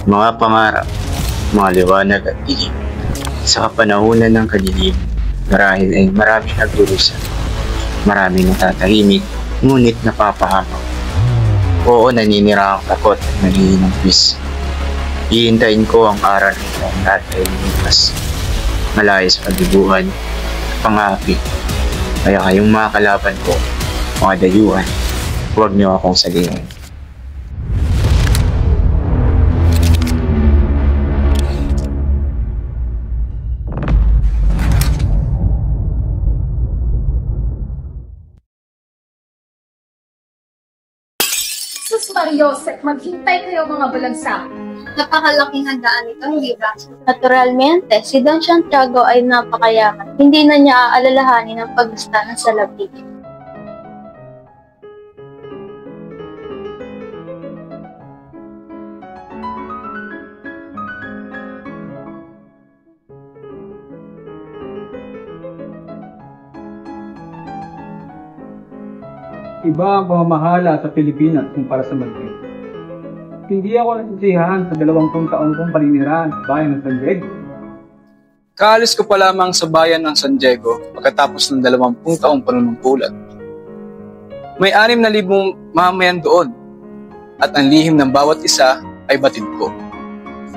Mga pangarap, mga liwanag at dilim. Sa kapanahunan ng kadiliman, marahil ay maraming nagdurusa, maraming natatahimik, ngunit napapahamak. Oo, naninira ang takot at naghihinang twist. Hihintayin ko ang aral ng lahat ay lumipas. Malaya sa pagdibuhan, pangapi. Kaya kayong mga kalaban ko, mga dayuhan, huwag niyo akong salihin. Sus Mariosep, maghintay kayo mga balagsak. Napakalaking handaan ito, hindi ba? Naturalmente, si Don Santiago ay napakayaman. Hindi na niya aalalahanin ang paggusta ng salapi. Iba ang pamamahala sa Pilipinas kumpara sa Madrid. Hindi ako nasisiyahan sa 20 taong kong paninirahan sa bayan ng San Diego. Kaalis ko pa lamang sa bayan ng San Diego pagkatapos ng 20 taong panunungkulan. May 6,000 mamayan doon at ang lihim ng bawat isa ay batid ko.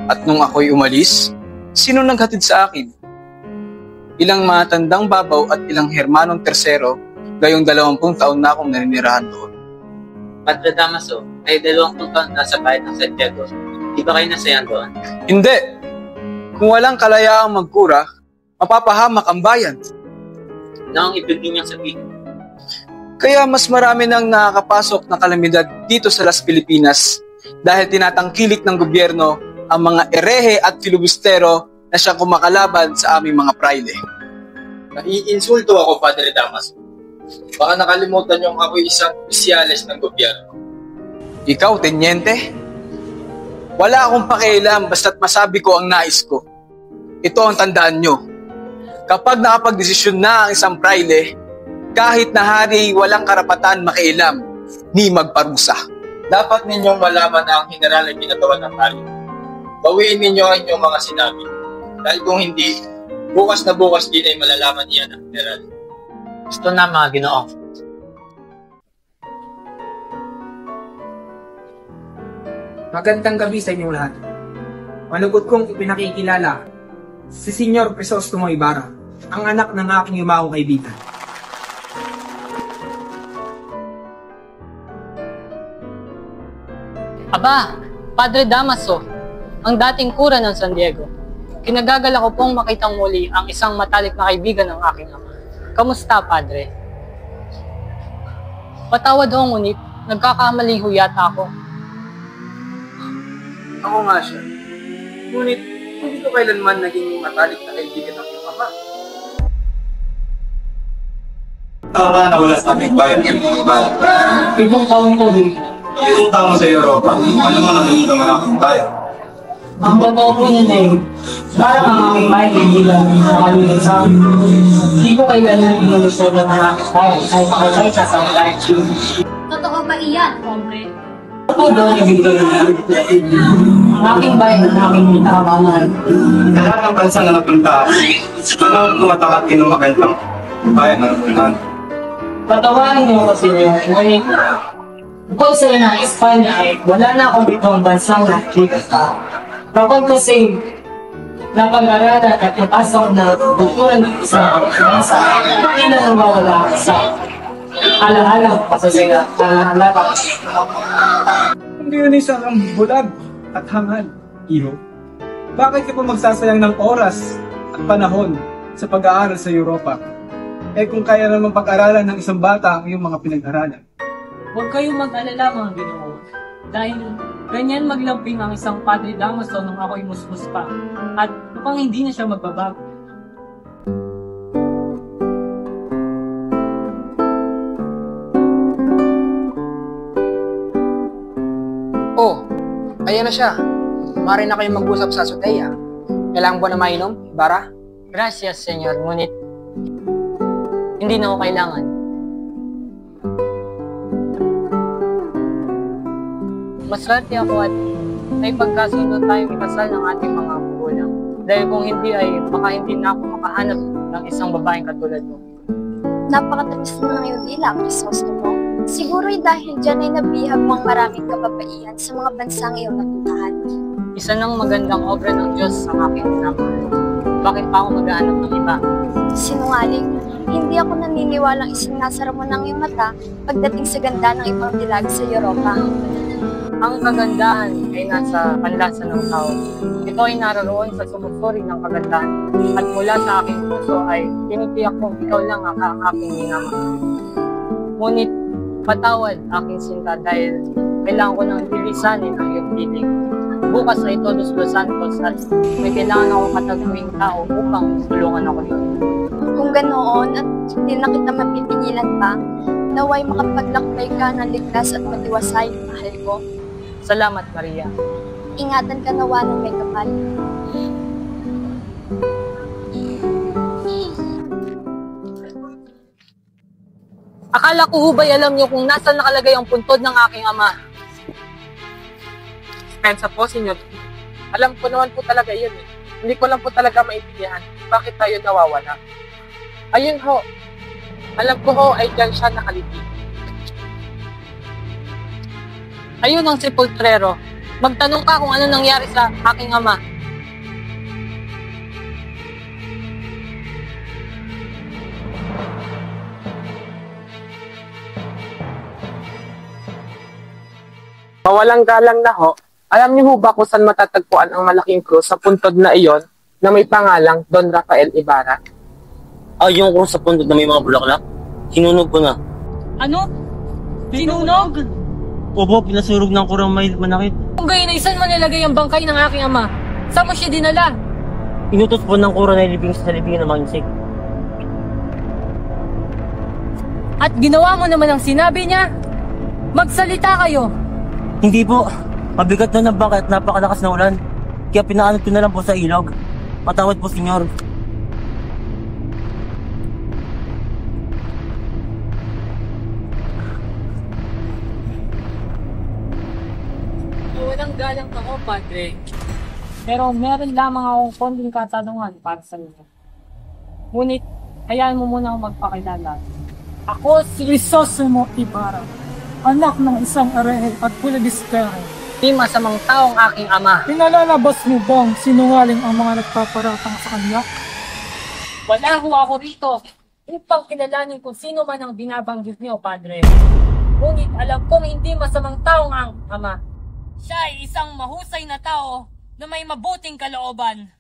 At nung ako'y umalis, sino naghatid sa akin? Ilang matandang babaw at ilang Hermanong Tersero, gayong 20 taon na akong naninirahan doon. Padre Damaso, ay 20 taon na sa bayan ng San Diego. Di ba kayo nasayan doon? Hindi! Kung walang kalayaang magkura, mapapahamak ang bayan. Ano ang ibig niyang sabihin? Kaya mas marami nang nakakapasok na kalamidad dito sa Las Pilipinas dahil tinatangkilik ng gobyerno ang mga erehe at filibustero na siyang kumakalaban sa aming mga praile. Naiinsulto ako, Padre Damaso. Baka nakalimutan niyong ako'y isang opisyalis ng gobyerno. Ikaw, tenyente? Wala akong pakialam basta't masabi ko ang nais ko. Ito ang tandaan nyo. Kapag nakapagdesisyon na ang isang praile, kahit na hari walang karapatan makialam, ni magparusa. Dapat ninyong malaman na ang general ay ginagawa ng hari. Bawiin ninyo ang inyong mga sinabi. Dahil kung hindi, bukas na bukas din ay malalaman niya ng general. Gusto na mga Ginoo. Magandang gabi sa inyong lahat. Malugod kong ipinakikilala si Senyor Crisostomo Ibarra, ang anak ng aking yumaong kaibigan. Aba, Padre Damaso, ang dating kura ng San Diego. Kinagagala ko pong makitang muli ang isang matalik na kaibigan ng aking ama. Kamusta, Padre? Patawad ho, ngunit nagkakamali ho yata ako. Ako nga siya. Ngunit hindi ko kailanman naging matalik na kaibigan ng iyong ama. Tama na wala sa aming bayan ng mga bayan. Ibang taong ko din. Yung tao sa Europa, ano man ang hindi naman akong bayan? Ang totoo po niya eh, parang ang aking bayan hindi lang sa kalimutan sa amin. Hindi ko kailangan inulusod ng mga tayo ay makakay sa live stream. Totoo ba iyan, Hombre? Ako doon yung dito ang aking bayan at aking tamanan. Lahat ng bansa na napunta, ano tumatakat kinumagandang bayan ng napuntahan? Patawarin niyo kasi niyo, ngunit bukod sa ng Espanya ay wala na akong itong bansang nakikita. Kapag kasi napag-aralan at napasok na bukuan sa bansa, hindi na nawawala sa alaala ko sa sila alaala. Hindi yun isang bulag at hangal, iho. Bakit ka pa magsasayang ng oras at panahon sa pag-aaral sa Europa? Eh kung kaya naman pag-aralan ng isang bata ang iyong mga pinag-aralan. Huwag kayong mag-alala, mga Ginoo. Dahil ganyan maglamping ang isang Padre Damaso nung ako'y musmus pa. At mukhang hindi na siya magbabago. Oh, ayan na siya. Mari na kayong mag-usap sa azotea. Kailangan ba na mainom, Ibarra? Gracias, Senyor. Ngunit, hindi na ako kailangan. Maswerte ako at may pagkasundo tayong ikasal ng ating mga magulang. Dahil kung hindi ay baka hindi na ako makahanap ng isang babaeng katulad mo. Napakatamis mo ng iyong dila, Crisostomo. Siguro dahil dyan ay nabihag mo ang maraming kababaihan sa mga bansang iyong napuntahan. Isa ng magandang obra ng Diyos ang aking minamahal. Bakit pa ako maghahanap ng iba? Sinungaling, hindi ako naniniwalang isinasara mo ng iyong mata pagdating sa ganda ng ibang dilag sa Europa. Ang kagandahan ay nasa panlasa ng tao. Ito ay naroon sa sumusuri ng kagandahan. At mula sa aking puso ay tinitiyak kong ikaw lang ang aking minamahal. Ngunit patawad aking sinta dahil kailangan ko nang lilisanin ang iyong piling. Bukas ay Todos los Santos at may kailangan akong katagpuing tao upang tulungan ako doon. Kung ganoon at hindi na kita mapipigilan pa, naway makapaglakbay ka ng ligtas at matiwasay, mahal ko. Salamat, Maria. Ingatan ka nawa ng may kapal. Akala ko hubay alam niyo kung nasaan nakalagay ang puntod ng aking ama. Pensa po, senyor. Alam ko naman po talaga yun eh. Hindi ko lang po talaga maintindihan bakit tayo nawawala. Ayun ho. Alam ko ho ay dyan siya nakalibig. Ayun ang sepultrero. Magtanong ka kung ano nangyari sa aking ama. Mawalang galang na ho. Alam niyo ho ba kung saan matatagpuan ang malaking krus sa puntod na iyon na may pangalang Don Rafael Ibarra? Yung krus sa puntod na may mga bulaklak? Sinunog ko na. Ano? Sinunog? Opo, pinasurog ng kurang may manakit. Kung gayon ay saan mo nilagay ang bangkay ng aking ama? Saan mo siya dinala? Inutos po ng kura na ilibing sa libingan ng mga insik. At ginawa mo naman ang sinabi niya? Magsalita kayo! Hindi po. Mabigat na ng bangkay at napakalakas na ulan. Kaya pinaanod ko na lang po sa ilog. Patawad po, senyor. Walang galang ako, Padre. Pero meron lamang akong konting katanungan para sa inyo. Ngunit, hayaan mo muna ako magpakilala. Ako si Crisostomo Ibarra, anak ng isang arehel at pulibistero. Di masamang taong aking ama. Pinalalabas mo bang sinungaling ang mga nagpaparatang sa kanya? Wala ho ako rito upang kilalanin kung sino man ang binabanggit niyo, Padre. Ngunit alam kong hindi masamang taong ang ama. Siya ay isang mahusay na tao na may mabuting kalooban.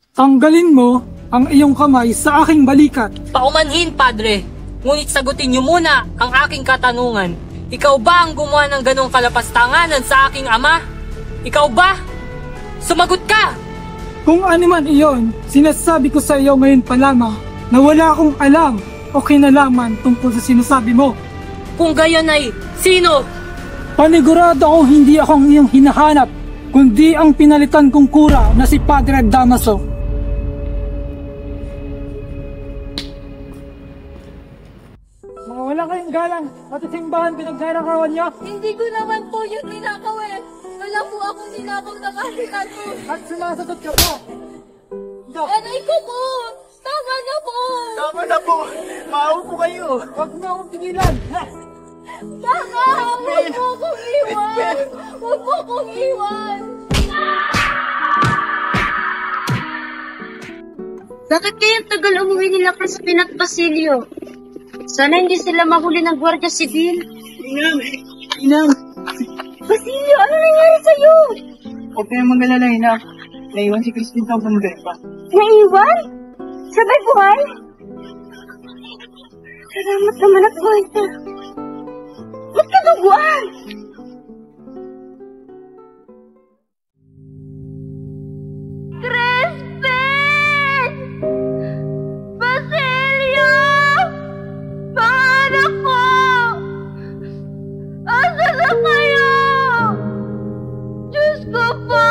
Tanggalin mo ang iyong kamay sa aking balikat. Paumanhin, Padre. Ngunit sagutin niyo muna ang aking katanungan. Ikaw ba ang gumawa ng ganong kalapastanganan sa aking ama? Ikaw ba? Sumagot ka! Kung ano man iyon, sinasabi ko sa iyo ngayon pa lamang na wala akong alam o kinalaman tungkol sa sinasabi mo. Kung gayon ay, sino? Panigurado akong hindi ako ang iyong hinahanap, kundi ang pinalitan kong kura na si Padre Damaso. Mga wala kayong galang at simbahan pinagnanakawan niyo. Hindi ko naman po yun ninakaw eh. Wala po akong ninakaw na kalikan ko. At sumasagot ka pa. Aray ko po! Tama na po! Tama na po! Maaw po kayo! Huwag mo akong pigilan! Baka! Huwag mo akong iwan! Huwag mo akong iwan! Bakit kayang tagal umuwi nila Crispin at Basilio? Sana hindi sila mahuli ng Guardia Civil. Inang! Basilio, ano nangyari sa'yo? Huwag kayong mag-alala, Inang. Naiwan si Crispin sa pa. Naiwan? Sabay buhay? Salamat naman at buhay ka. Ba't ka duguan? Crispin! Basilio! Mga anak ko! Asa na kayo? Diyos ko po!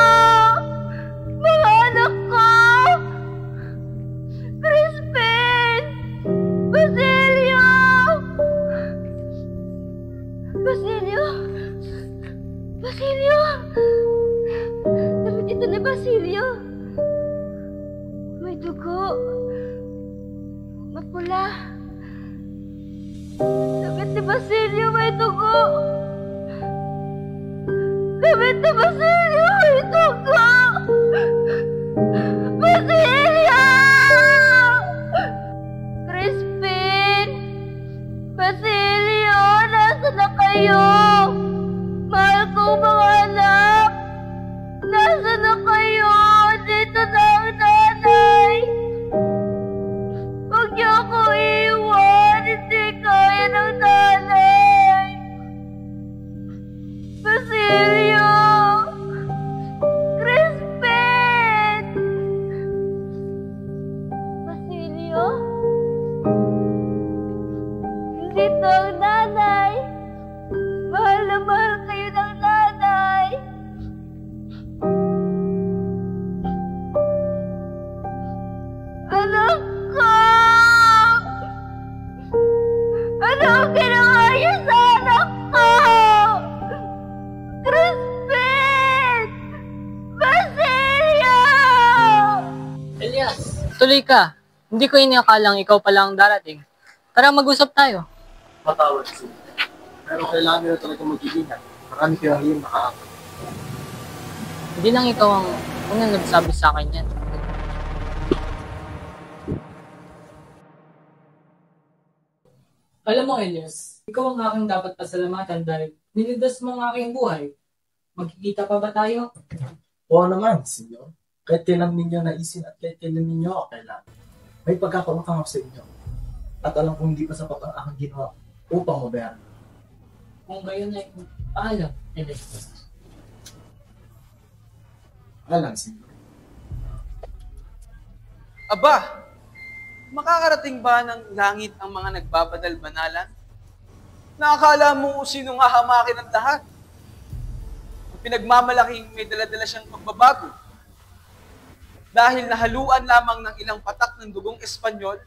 Mga anak ko! Crispin! Basilio! Basilio! Basilio! Basilio, may dugo! Gamit na Basilio, may dugo! Basilio! Crispin! Basilio, nasa na kayo? Mahal kong mga anak! Nasa na kayo? Dito na ang nanay! Huwag niyo ako iwan! Hindi kaya ng nanay! Basilio! Crispin! Basilio? Dito ang nanay! Mahal na mahal kayo ng nanay! Anak ko! Ano ang ginawa niyo sa anak ko? Crispin! Basilio! Elias, tuloy ka. Hindi ko iniakalang ikaw pala ang darating. Tara, mag-usap tayo. Patawad siya. Pero kailangan nila talaga mag-iingat. Marami kaya yung nakaakot. Hindi lang ikaw ang unang nagsabi sa akin yan. Alam mo, Elias, ikaw ang aking dapat pasalamatan dahil nilidas mo ang aking buhay. Magkikita pa ba tayo? Oo naman, senyor. Kahit kailan ninyo naisin at kahit kailan ninyo ako kailangan. May pagkakautang ako sa inyo. At alam kong hindi pa sapat ang aking ginawa upang mabayaran. Kung gayon ay paalam, Elias. Alam, senyor. Aba! Makakarating ba ng langit ang mga nagbabadal-banalan? Nakakala mo sinong hahamakin ang lahat? Ang pinagmamalaking may dala-dala siyang pagbabago. Dahil nahaluan lamang ng ilang patak ng dugong Espanyol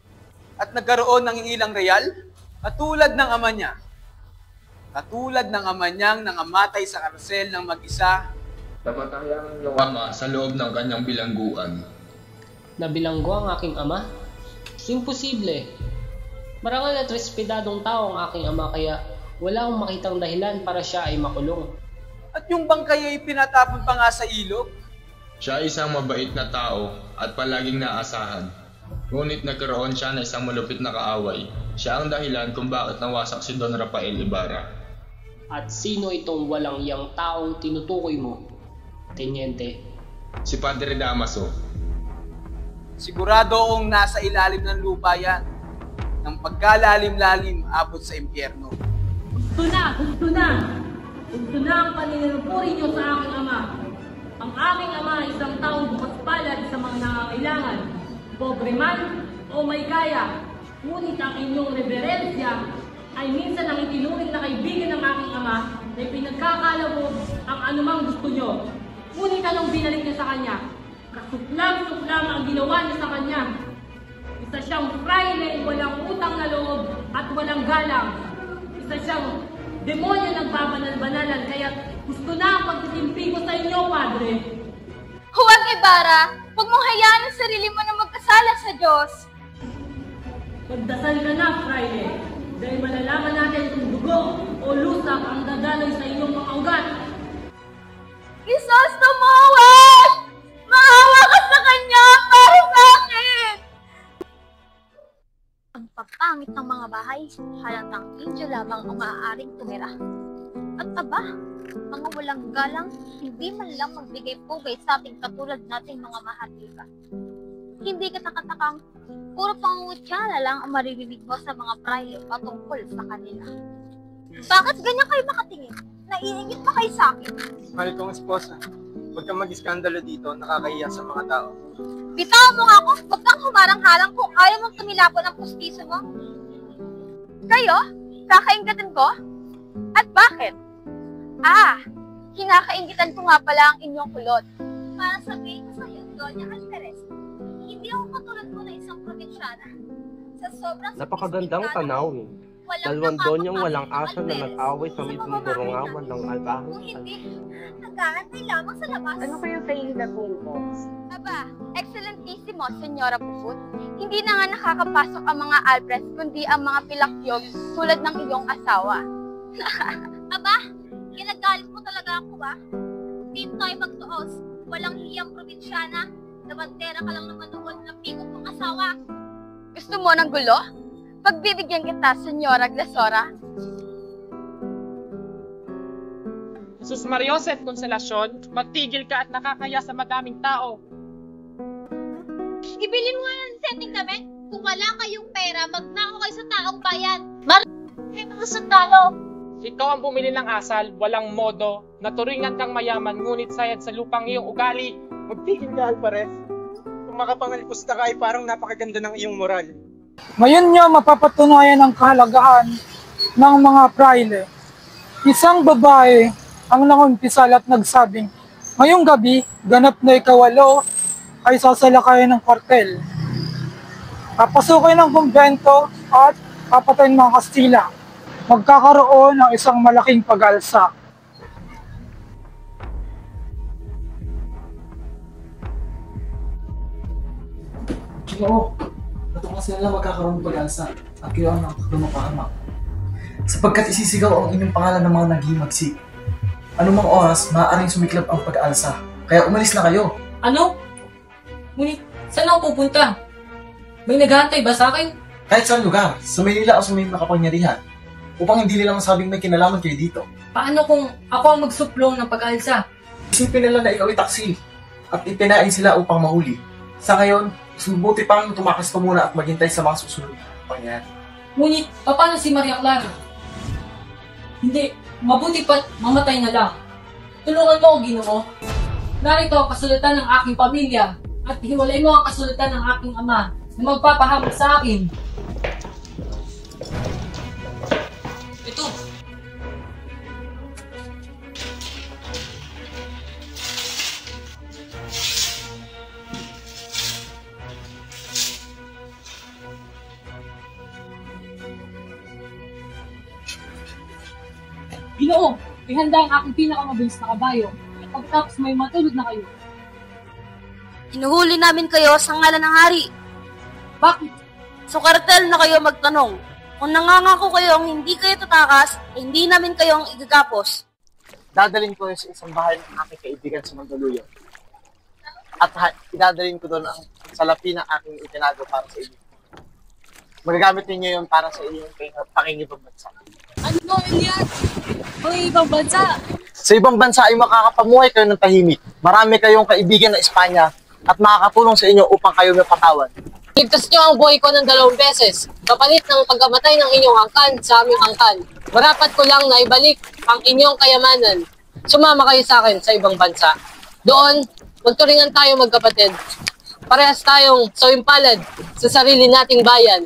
at nagkaroon ng ilang real, katulad ng ama niya. Katulad ng ama niyang nangamatay sa karsel ng mag-isa. Namatayan ang iyong ama sa loob ng kanyang bilangguan. Nabilanggo ang aking ama? Imposible. Marangal at respetadong tao ang aking ama kaya wala akong makitang dahilan para siya ay makulong. At yung bangkay ay pinatapon pa nga sa ilog? Siya ay isang mabait na tao at palaging naasahan. Ngunit nagkaroon siya na isang malupit na kaaway. Siya ang dahilan kung bakit nawasak si Don Rafael Ibarra. At sino itong walang iyang taong tinutukoy mo, Teniente? Si Padre Damaso. Sigurado akong nasa ilalim ng lupa yan. Nang pagkalalim-lalim abot sa impyerno. Gusto na! Gusto na! Gusto na ang paninirupuri niyo sa aking ama. Ang aking ama ay isang taong bukas palad sa mga nangangailangan. Pobre man o may kaya. Ngunit ang inyong reverensya ay minsan ang itinuring na kaibigan ng aking ama na pinagkakalabog ang anumang gusto niyo. Ngunit anong binalik niya sa kanya? Kasuklam-suklam ang ginawa niya sa kanya. Isa siyang fraile, walang utang na loob at walang galang. Isa siyang demonyo nagbabanal-banalan kaya gusto na ang pagtitimpi ko sa inyo, Padre. Huwag, Ibarra! Huwag mong hayaan ang sarili mo na magkasala sa Diyos. Magdasal ka na, fraile. Dahil malalaman natin kung dugo o lusak ang dadaloy sa iyong mga ugat. Jesus, tumawag! Maawa ka sa kanya para sa akin! Ang papangit ng mga bahay, halatang inyo lamang ang maaaring tumira. At aba, mga walang galang, hindi man lang magbigay pugay sa ating katulad nating mga maharlika. Hindi katakatakang puro pangungutyala lang ang maririnig mo sa mga prayle patungkol sa kanila. Bakit ganyan kayo makatingin? Naiingit pa kayo sa akin? Mahal kong esposa, huwag kang mag-iskandalo dito, nakakahiya sa mga tao. Bitaw mo nga ako, huwag kang humarang-harang kung ayaw mong tumilapon ang pustiso mo. Kayo? Kakaingatan ko? At bakit? Kinakaingitan ko nga pala ang inyong kulot. Para sabihin ko sa'yo, Doña Alvarez, hindi ako katulad mo na isang probinsyana. Sa sobrang Napakagandang tanawin. Dalawang donyang walang aso na nag-away sa mismong burungawan ng albahan. Kung hindi, nag-aantay lamang sa labas. Ano kaya sa hinatul mo? Aba, excelentissimo, Senyora Puput. Hindi na nga nakakapasok ang mga Albres, kundi ang mga pilakyog tulad ng iyong asawa. Aba, kinagalit mo talaga ako ba? Dito tayo magtuos. Walang hiyang probinsyana. Labantera ka lang naman noon ng pikot mong asawa. Gusto mo ng gulo? Pagbibigyan kita, Senyora Glesora. Sus Mariose at Konselasyon, magtigil ka at nakakaya sa madaming tao. Ibilin mo nga ng setting namin. Kung wala kayong pera, magnako kayo sa taong bayan. Mga sundalo. Ikaw ang bumili ng asal, walang modo, naturingan kang mayaman, ngunit sayad sa lupang iyong ugali. Magtigil ka, Alvarez. Kung makapangalipos na ka ay parang napakaganda ng iyong moral. Ngayon niya mapapatunayan ang kahalagahan ng mga praile. Isang babae ang nangumpisal at nagsabing, ngayong gabi, ganap na ikawalo ay sasalakayin ng kwartel. Papasukin ng kumbento at papatayin mga Kastila. Magkakaroon ng isang malaking pag-alsa. Oo, natuklasan nila magkakaroon ng pag-alsa at kayo ang lumapahamak. Sapagkat isisigaw ang inyong pangalan ng mga naghimagsik. Anumang oras, maaaring sumiklab ang pag-alsa. Kaya umalis na kayo. Ano? Ngunit, saan ako pupunta? May naghahantay ba sa akin? Kahit saan lugar, sa Maynila o sa may makapangyarihan, upang hindi nila masabing may kinalaman kayo dito. Paano kung ako ang magsuplong ng pag-alsa? Isipin nila na ikaw ay taksil at ipinain sila upang mahuli. Sa ngayon, subuti pang tumakas ka muna at maghintay sa mga susunod na pangyayari. Ngunit, paano si Maria Clara? Hindi, mabuti pa't mamatay na lang. Tulungan mo ako, Ginoo. Narito ang kasulatan ng aking pamilya at hiwalay mo ang kasulatan ng aking ama na magpapahabol sa akin. Ito. Ginoo, ihanda ang aking pinakamabilis na kabayo at pagkatapos may matulog na kayo. Hinuhuli namin kayo sa ngalan ng hari. Bakit? So kartel na kayo magtanong. Kung nangangako kayong hindi kayo tatakas, hindi namin kayong igagapos. Dadalhin ko sa isang bahay ng aking kaibigan sa Mandaluyong. At idadalhin ko doon ang salapi ng aking itinago para sa inyo. Magagamit ninyo yun para sa inyong pakingibang bansa. Ano, Elias? Mga ibang bansa? Sa ibang bansa ay makakapamuhay kayo ng tahimik. Marami kayong kaibigan na Espanya at makakatulong sa inyo upang kayo may patawan. Ligtas niyo ang buhay ko ng 2 beses, kapalit ng pagkamatay ng inyong angkan sa aming angkan. Marapat ko lang na ibalik ang inyong kayamanan. Sumama kayo sa akin sa ibang bansa. Doon, magturingan tayo magkapatid. Parehas tayong sawimpalad sa sarili nating bayan.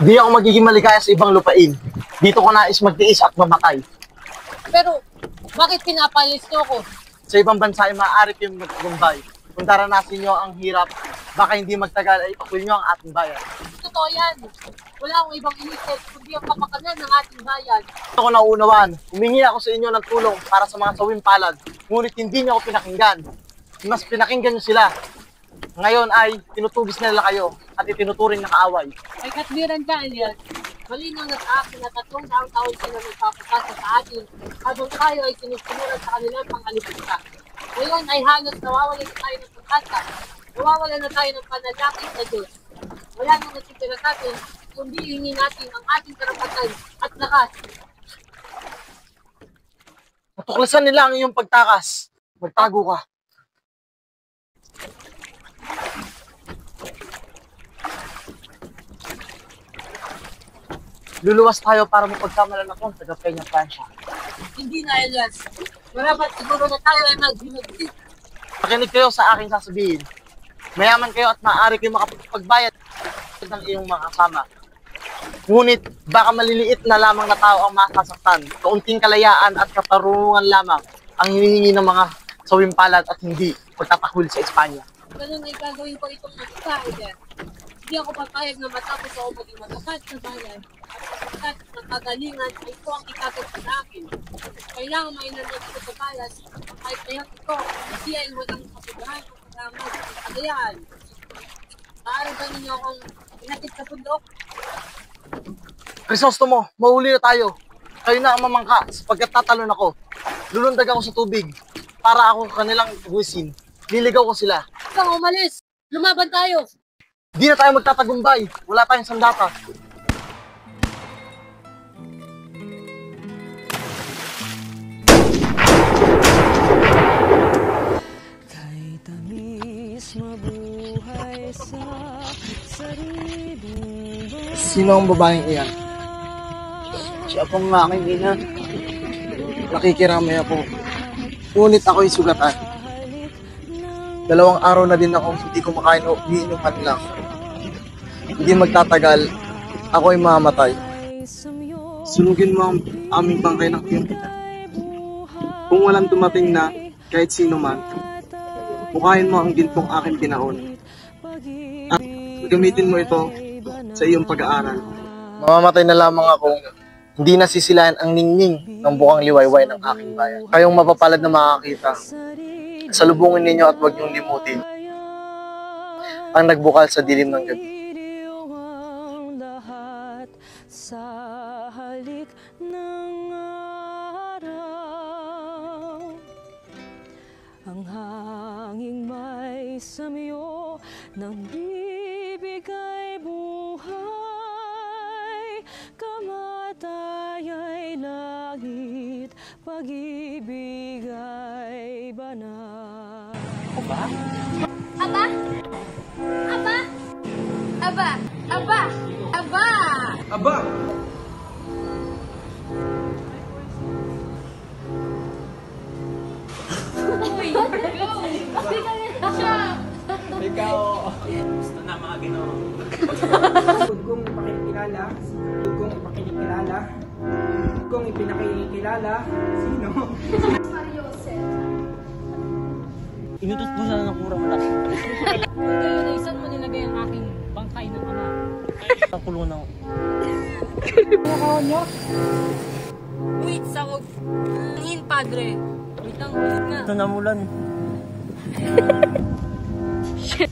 Di ako magiging maligaya sa ibang lupain. Dito ko nais magtiis at mamatay. Pero, bakit pinapalis niyo ako? Sa ibang bansa ay maaari kayong magtagumpay. Kung daranasin nyo ang hirap, baka hindi magtagal ay ipakul nyo ang ating bayan. Totoo yan. Wala akong ibang inisip, kundi ang kapakanan ng ating bayan. Ako nauunawaan, humingi ako sa inyo ng tulong para sa mga sawimpalad, ngunit hindi niyo ako pinakinggan. Mas pinakinggan nyo sila. Ngayon ay tinutubis nila kayo at itinuturing na kaaway. Ay katwiran ka, Elias. Malinaw na sa akin na 300 taon sila nagpapakasa sa atin habang tayo ay sinusunod sa kanilang pang-alipita. Ngayon ay halos nawawalan na tayo ng pagkasa. Nawawalan na tayo ng panalangin sa Diyos. Wala nang natitira sa atin, kundi hingin natin ang ating karapatan at lakas. Natuklasan nila ang iyong pagtakas. Magtago ka. Luluwas tayo para mapagkamalan akong taga Peña Francia. Hindi na, Elias. Marapat siguro na tayo ay mag-hinagsit. Pakinig kayo sa aking sasabihin. Mayaman kayo at maaari kayo makapagbayad ng iyong mga kasama. Ngunit baka maliliit na lamang na tao ang masasaktan. Kaunting kalayaan at katarungan lamang ang hinihingi ng mga sawimpalad at hindi pagtatakwil sa Espanya. Ganun ay gagawin ko itong mag-isa, Elias. Hindi ako papayag na matapos ako maging matapat sa bayan at kagalingan ay ito ang itagot sa akin. Kailangan may nanay ito sa balas, kahit ngayon ito, hindi ay walang kapagahan o kasama sa kagayaan. Maaari ba ninyo akong pinatid sa bundok? Crisostomo, mahuli na tayo. Kayo na ang mamangka sapagkat tatalon ako. Lulundag ako sa tubig para ako kanilang buwisin. Liligaw ko sila. Kang umalis! Lumaban tayo! Di na tayo magtatagumbay. Wala tayong sandata. Sino ang babaeng iyan? Siya pong aking ina. Nakikiramay ako. Ngunit ako'y sugatan. 2 araw na din akong hindi kumakain o umiinuman lang. Hindi magtatagal, ako'y mamamatay. Sunugin mo ang aming bangkay ng iyong kita. Kung walang dumating na kahit sino man, bukayin mo ang ginpong aking pinaon. At gamitin mo ito sa iyong pag-aaral. Mamamatay na lamang akong hindi nasisilayan ang ningning ng bukang liwayway ng aking bayan. Kayong mapapalad na makakita. Salubungin ninyo at huwag niyong limutin ang nagbukal sa dilim ng gabi. Sa halik ng araw, ang hanging may samyo ng bibigay buhay, kamatay ay langit, pag-ibig ay banal. Aba? Aba? Aba? Aba? Aba? Aba? Aba! Uy! Go! Ikaw! Gusto na mga Ginoo. Huwag kong ipakikilala. Huwag kong ipakikilala. Huwag kong ipinakikilala. Sino? Inutos po siya ng kurang malaki. Kayo na isan mo nilagay ang aking bangkay ng ama. Ang kulungan ako. Nakawan niya? Wait, sakog. Tingin, padre. Wait lang, wait nga. Ito na mulan. Shit.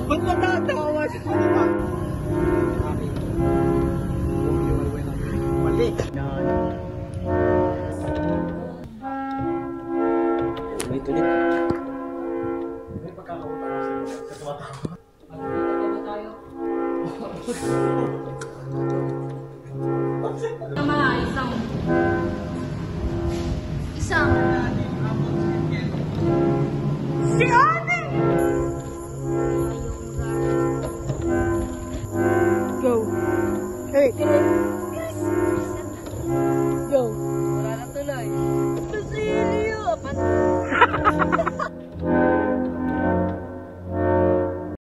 Ba't matatawa siya? Mali. Ulit-ulit. May pagkakautang sa tumatawa. Tama, isang. Si Ate! Go. Hey!